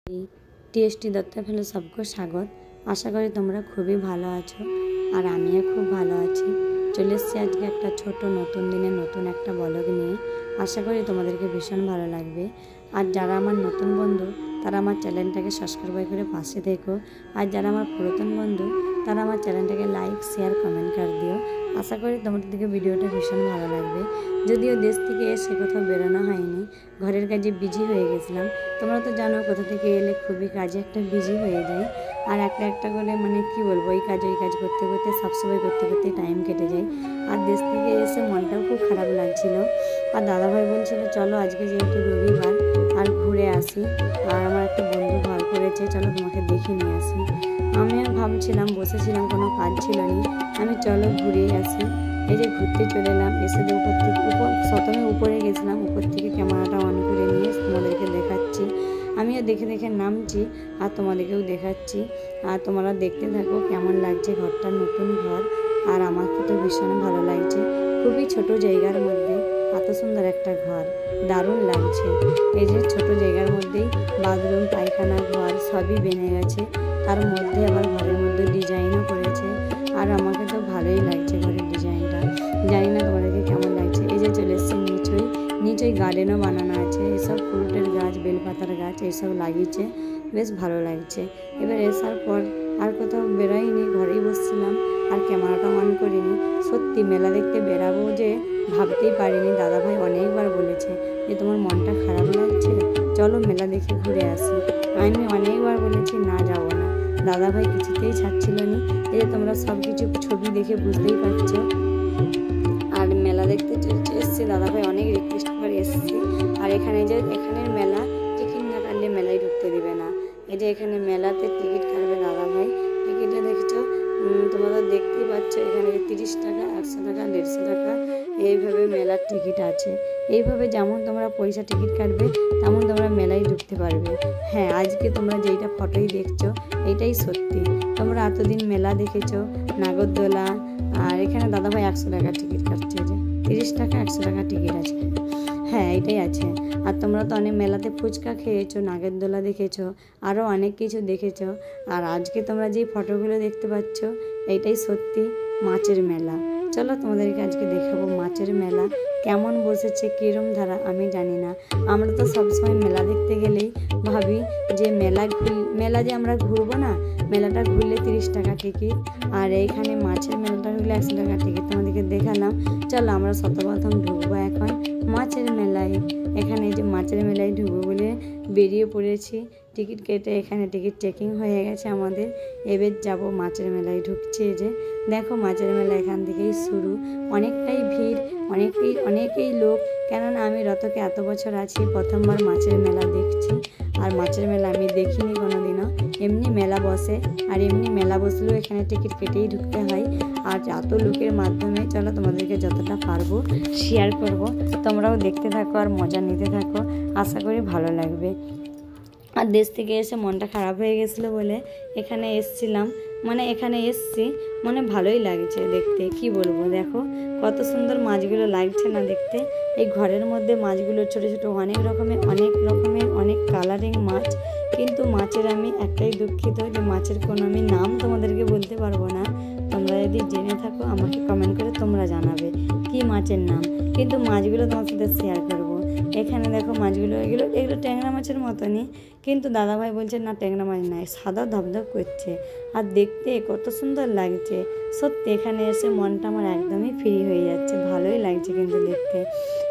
TST Dutta फैले सबको स्वागत। आशा करी तुम्हारा खूबी भालो आछो और आमिও खूब भालो आछि। चले एसेछि आजके एकटा छोटो नतून दिने नतून एकटा ब्लग निये। आशा करी तुम्हादेरके भीषण भालो लागबे। और जारा आमार नतून बंधु तारा आमार चैनलटाके सबस्क्राइब करे पाशे থেকো। और जारा आमार पुरातन बंधु तारा आमार चैनलटाके लाइक शेयर कमेंट कर दिओ। आशा करी तुम्हादेरके भिडियोटा भीषण भालो लागबे। যদিও দেশ থেকে এসে কোথাও বেরোনো হয়নি, ঘরের কাজে বিজি হয়ে গেছিলাম। তোমরা তো জানো কোথা থেকে এলে খুবই কাজে একটা বিজি হয়ে যায়, আর একটা একটা করে মানে কি বলবো ওই কাজ করতে করতে সবসময় করতে করতে টাইম কেটে যায়। আর দেশ থেকে এসে মনটাও খুব খারাপ লাগছিল। আর দাদাভাই বলছিল চলো আজকে যেহেতু রবিবার আর ঘুরে আসি, আর আমার একটা বন্ধু ঘর করেছে চলো তোমাকে দেখে নিয়ে আসি। আমিও ভাবছিলাম, বসেছিলাম, কোনো কাজ ছিল না, আমি চলো ঘুরে আসি। এই যে ঘুরতে চলে এলাম, এসে উপর থেকে প্রথমে উপরে গেছিলাম, উপর থেকে ক্যামেরাটা অন করে নিয়ে তোমাদেরকে দেখাচ্ছি। আমিও দেখে দেখে নামছি আর তোমাদেরকেও দেখাচ্ছি। আর তোমরা দেখতে থাকো কেমন লাগছে ঘরটা, নতুন ঘর। আর আমাকে তো ভীষণ ভালো লাগছে, খুবই ছোট জায়গার মধ্যে এত সুন্দর একটা ঘর, দারুণ লাগছে। এই যে ছোট জায়গার মধ্যেই বাথরুম, পায়খানা, ঘর সবই বেনে গেছে। তার মধ্যে আবার ঘরের মধ্যে ডিজাইনও করেছে, আর আমাকে তো ভালোই লাগছে ঘরের ডিজাইনটা। জানি না তোমাদেরকে কেমন লাগছে। এই যে চলে এসেছি নিচই গার্ডেনও বানানো আছে, এসব ফ্রুটের গাছ, বেলপাতার গাছ এইসব লাগিয়েছে, বেশ ভালো লাগছে। এবার আসার পর আর কোথাও বেরোয়নি, ঘরেই বসছিলাম আর ক্যামেরাটা অন করিনি। সত্যি মেলা দেখতে বেরাবো যে ভাবতেই পারিনি। দাদাভাই অনেকবার বলেছে যে তোমার মনটা খারাপ লাগছে, চলো মেলা দেখে ঘুরে আসি। আমি অনেকবার বলেছি না যাবো না, দাদাভাই কিছুতেই ছাড়ছিল না। এই যে তোমরা সব কিছু ছবি দেখে বুঝতেই পারছো। আর মেলা দেখতে এসেছি, দাদাভাই অনেক রিকোয়েস্ট করে এসেছি। আর এখানের মেলা টিকিট না কাটলে মেলায় ঢুকতে দেবে না। এই যে এখানে মেলাতে টিকিট কাটবে দাদাভাই। টিকিটে দেখছো তোমরা দেখতেই পাচ্ছ, এখানে 30 টাকা, 100 টাকা, 150 টাকা এইভাবে মেলার টিকিট আছে। এইভাবে যেমন তোমরা পয়সা টিকিট কাটবে তেমন তোমরা মেলায় ঢুকতে পারবে। হ্যাঁ, আজকে তোমরা যেইটা ফটোই দেখছো এইটাই সত্যি। তোমরা এতদিন মেলা দেখেছো, নাগরদোলা, আর এখানে দাদাভাই 100 টাকা টিকিট কাটছে, যে 30 টাকা 100 টাকা টিকিট আছে। হ্যাঁ, এটাই আছে। আর তোমরা তো অনেক মেলাতে ফুচকা খেয়েছো, নাগরদোলা দেখেছো, আরও অনেক কিছু দেখেছো। আর আজকে তোমরা যেই ফটোগুলো দেখতে পাচ্ছ এইটাই সত্যি মাছের মেলা। চলো তোমাদেরকে আজকে দেখাবো মাছের মেলা কেমন বসেছে, কীরম ধারা আমি জানি না। আমরা তো সবসময় মেলা দেখতে গেলেই ভাবি যে মেলা যে আমরা ঘুরবো না, মেলাটা ঘুরলে 30 টাকা টিকিট, আর এইখানে মাছের মেলাটা ঘুরলে 100 টাকা টিকিট। তোমাদেরকে দেখালাম। চলো আমরা সর্বপ্রথম ঢুকবো এখন মাছের মেলায়। এখানে যে মাছের মেলায় ঢুকবো বলে বেরিয়ে পড়েছি, টিকিট কেটে এখানে টিকিট চেকিং হয়ে গেছে আমাদের। এবার যাব মাছের মেলায়, ঢুকছে। যে দেখো মাছের মেলা এখান থেকেই শুরু, অনেকটাই ভিড়, অনেকেই লোক। কেননা আমি রতকে এত বছর আছি, প্রথমবার মাছের মেলা দেখছি। আর মাছের মেলা আমি দেখিনি কোনোদিনও। এমনি মেলা বসে, আর এমনি মেলা বসলেও এখানে টিকিট কেটেই ঢুকতে হয়। আর এত লোকের মাধ্যমে চলো তোমাদেরকে যতটা পারবো শেয়ার করব। তোমরাও দেখতে থাকো আর মজা নিতে থাকো, আশা করি ভালো লাগবে। আর দেশ থেকে এসে মনটা খারাপ হয়ে গেছিলো বলে এখানে এসছিলাম, এখানে এসছি, ভালোই লাগছে দেখতে। কি বলবো, দেখো কত সুন্দর মাছগুলো লাগছে না দেখতে। এই ঘরের মধ্যে মাছগুলো ছোটো ছোটো অনেক রকমের অনেক কালারিং মাছ। কিন্তু মাছের আমি একটাই দুঃখিত যে মাছের কোনো আমি নাম তোমাদেরকে বলতে পারবো না। তোমরা যদি জেনে থাকো আমাকে কমেন্ট করে তোমরা জানাবে কি মাছের নাম, কিন্তু মাছগুলো তোমার সাথে শেয়ার করবো। এখানে দেখো মাছগুলো, এগুলো ট্যাংরা মাছের মতনই, কিন্তু দাদাভাই বলছে না ট্যাংরা মাছ নয়, সাদা ধপধপ করছে আর দেখতে কত সুন্দর লাগছে। সত্যি এখানে এসে মনটা আমার একদমই ফ্রি হয়ে যাচ্ছে, ভালোই লাগছে কিন্তু দেখতে।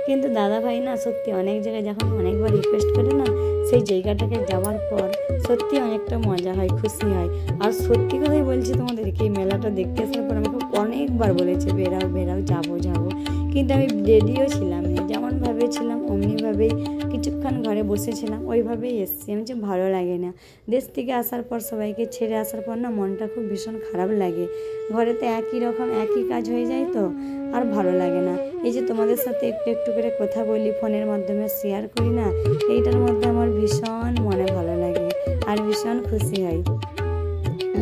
কিন্তু দাদাভাই না সত্যি অনেক জায়গায় যখন অনেকবার রিকোয়েস্ট করে না, সেই জায়গাটাকে যাওয়ার পর সত্যি অনেকটা মজা হয়, খুশি হয়। আর সত্যি কথাই বলছি তোমাদেরকে, এই মেলাটা দেখতে আসার পর আমাকে অনেকবার বলেছে বেরাও যাবো, কিন্তু আমি রেডিও ছিলাম না। যেমন ভেবেছিলাম অমনিভাবেই কিছুক্ষণ ঘরে বসেছিলাম, ওইভাবেই এসেছি। আমি যে ভালো লাগে না, দেশ থেকে আসার পর সবাইকে ছেড়ে আসার পর না মনটা খুব ভীষণ খারাপ লাগে। ঘরেতে একই কাজ হয়ে যায় তো আর ভালো লাগে না। এই যে তোমাদের সাথে একটু একটু করে কথা বলি, ফোনের মাধ্যমে শেয়ার করি না, এইটার মধ্যে আমার ভীষণ মনে ভালো লাগে আর ভীষণ খুশি হয়,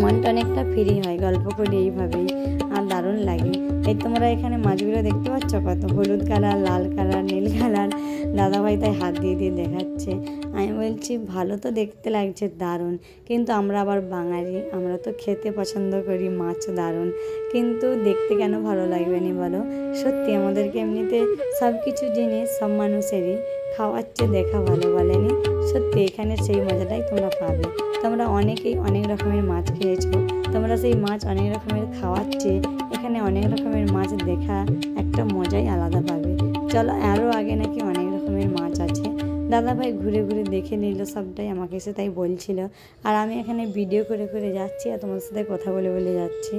মনটা অনেকটা ফ্রি হয় গল্প করি এইভাবেই। আর দারুণ লাগে। এই তোমরা এখানে মাছগুলো দেখতে পাচ্ছ, কত হলুদ কালার, লাল কালার, নীল কালার, দাদাভাই তাই হাত দিয়ে দিয়ে দেখাচ্ছে। আমি বলছি ভালো তো দেখতে লাগছে, দারুণ, কিন্তু আমরা আবার বাঙালি, আমরা তো খেতে পছন্দ করি মাছ, দারুণ, কিন্তু দেখতে কেন ভালো লাগবে না বলো? সত্যি আমাদেরকে এমনিতে সব কিছু জিনিস সব মানুষেরই খাওয়াচ্ছে দেখা ভালো বলেনি? সত্যি এখানে সেই মজাটাই তোমরা পাবে। তোমরা অনেকেই অনেক রকমের মাছ খেয়েছো, তোমরা সেই মাছ অনেক রকমের খাওয়াচ্ছে, এখানে অনেক রকমের মাছ দেখা একটা মজাই আলাদা পাবে। চলো, আরও আগে নাকি অনেক রকমের মাছ আছে। দাদাভাই ঘুরে ঘুরে দেখে নিল সবটাই, আমাকে এসে তাই বলছিল। আর আমি এখানে ভিডিও করে করে যাচ্ছি আর তোমার সাথে কথা বলে বলে যাচ্ছি,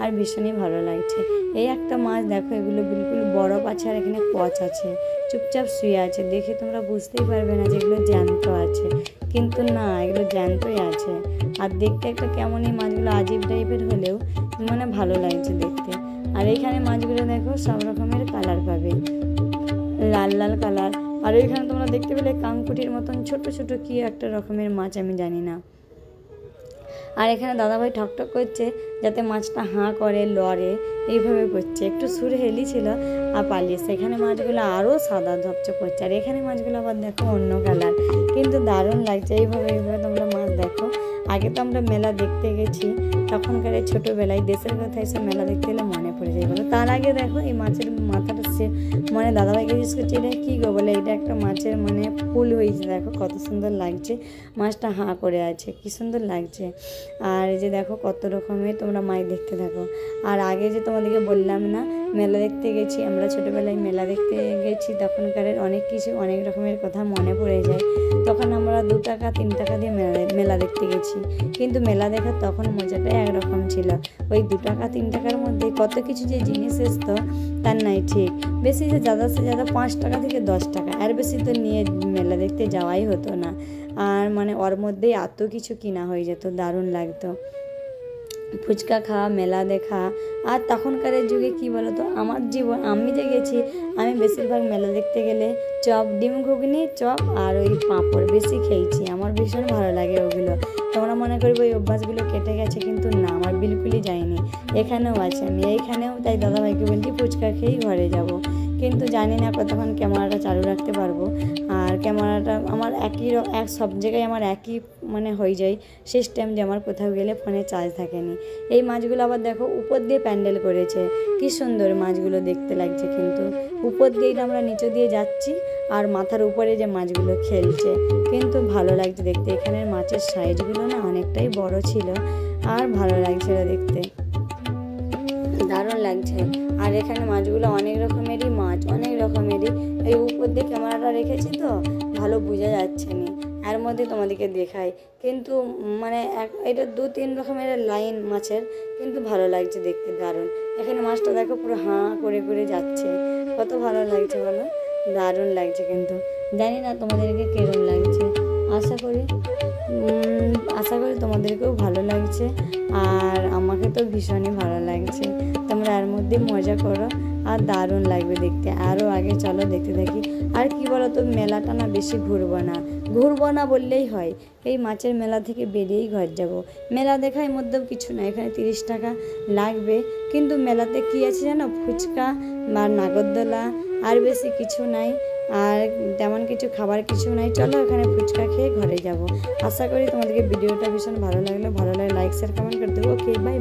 আর ভীষণই ভালো লাগছে। এই একটা মাছ দেখো, এগুলো বিলকুল বরফ আছে আর এখানে পচ আছে, চুপচাপ শুয়ে আছে, দেখে তোমরা বুঝতেই পারবে না যে এগুলো জ্যান্ত আছে, কিন্তু না, এগুলো জ্যান্তই আছে। আর দেখতে একটা কেমনই মাছগুলো আজীব টাইপের হলেও মানে ভালো লাগছে দেখতে। আর এইখানে মাছগুলো দেখো সব রকমের কালার পাবে, লাল লাল কালার। আর ওইখানে তোমরা দেখতে পেলে কাংকুটির মতন ছোট ছোট কি একটা রকমের মাছ, আমি জানি না। আর এখানে দাদাভাই ঠকঠক করছে যাতে মাছটা হাঁ করে, লড়ে, এইভাবে করছে, একটু সুর হেলিছিল আর পালিয়েছে। এখানে মাছগুলো আরও সাদা ঝপঝপ করছে, আর এখানে মাছগুলো আবার দেখো অন্য কালার, কিন্তু দারুণ লাগছে। এইভাবে তোমরা মাছ দেখো। আগে তো আমরা মেলা দেখতে গেছি, তখনকার ছোটোবেলায় দেশের কথা এসে মেলা দেখতে গেলে মনে পড়ে যায় বলো। তার আগে দেখো এই মাছের মাথাটা সে মানে দাদাভাইকে জিজ্ঞেস করছে এটা কী গো, বলে এটা একটা মাছের মানে ফুল হয়েছে, দেখো কত সুন্দর লাগছে, মাছটা হাঁ করে আছে, কি সুন্দর লাগছে। আর এই যে দেখো কত রকমের তোমরা মাছ দেখতে থাকো। আর আগে যে তোমাদেরকে বললাম না মেলা দেখতে গেছি, আমরা ছোটোবেলায় মেলা দেখতে গেছি, তখনকার অনেক কিছু অনেক রকমের কথা মনে পড়ে যায়। তখন আমরা 2 টাকা 3 টাকা দিয়ে মেলা দেখতে গেছি, কিন্তু মেলা দেখার তখন মজাটাই একরকম ছিল। ওই 2 টাকা 3 টাকার মধ্যে কত কিছু যে জিনিস আসতো তার নাই ঠিক। বেশি যে ज़्यादा से ज़्यादा 5 টাকা থেকে 10 টাকা, আর বেশি তো নিয়ে মেলা দেখতে যাওয়াই হতো না। আর মানে ওর মধ্যেই এত কিছু কিনা হয়ে যেত, দারুণ লাগতো। ফুচকা খাওয়া, মেলা দেখা। আর তখনকার যুগে কি বলো তো, আমার জীবন আমি যে গেছি, আমি বেশিরভাগ মেলা দেখতে গেলে চপ, ডিম ঘুগনি, চপ আর ওই পাঁপড় বেশি খেয়েছি, আমার ভীষণ ভালো লাগে ওগুলো। তোমরা মনে করবে ওই অভ্যাসগুলো কেটে গেছে, কিন্তু না, আমার বিলকুলই যায়নি, এখানেও আছে। আমি এইখানেও তাই দাদাভাইকে বলছি ফুচকা খেয়েই ঘরে যাব, কিন্তু জানি না কতক্ষণ ক্যামেরাটা চালু রাখতে পারবো। আর ক্যামেরাটা আমার এক সব জায়গায় আমার একই মানে হয়ে যায় সিস্টেম, যে আমার কোথাও গেলে ফোনে চার্জ থাকেনি। এই মাছগুলো আবার দেখো উপর দিয়ে প্যান্ডেল করেছে, কি সুন্দর মাছগুলো দেখতে লাগছে, কিন্তু উপর দিয়ে আমরা নিচে দিয়ে যাচ্ছি আর মাথার উপরে যে মাছগুলো খেলছে, কিন্তু ভালো লাগছে দেখতে। এখানের মাছের সাইজগুলো না অনেকটাই বড় ছিল, আর ভালো লাগছিল দেখতে, দারুণ লাগছে। আর এখানে মাছগুলো অনেক রকমেরই মাছ, অনেক রকমেরই। এই উপর দিয়ে ক্যামেরাটা রেখেছি তো ভালো বোঝা যাচ্ছে না, এর মধ্যে তোমাদেরকে দেখাই, কিন্তু মানে এটা 2-3 রকমের লাইন মাছের, কিন্তু ভালো লাগছে দেখতে, দারুণ। এখানে মাছটা দেখো পুরো হাঁ করে করে যাচ্ছে, কত ভালো লাগছে বলো, দারুণ লাগছে। কিন্তু জানি না তোমাদেরকে কেমন লাগছে, আশা করি তোমাদেরকেও ভালো লাগছে, আর আমাকে তো ভীষণই ভালো লাগছে। তোমরা এর মধ্যে মজা করো, আর দারুণ লাগবে দেখতে। আরও আগে চলো দেখতে থাকি। আর কি বলো তো, মেলাটা না বেশি ঘুরবো না বললেই হয়, এই মাছের মেলা থেকে বেরিয়েই ঘর যাব। মেলা দেখার মধ্যেও কিছু না, এখানে 30 টাকা লাগবে, কিন্তু মেলাতে কি আছে জানো, ফুচকা আর নাগরদোলা, আর বেশি কিছু নাই, আর তেমন কিছু খাবার কিছু নাই। চলো এখানে ফুচকা খেয়ে ঘরে যাব। আশা করি তোমাদেরকে ভিডিওটা ভীষণ ভালো লাগলে লাইক শেয়ার কমেন্ট করে দেবো। ওকে, বাই।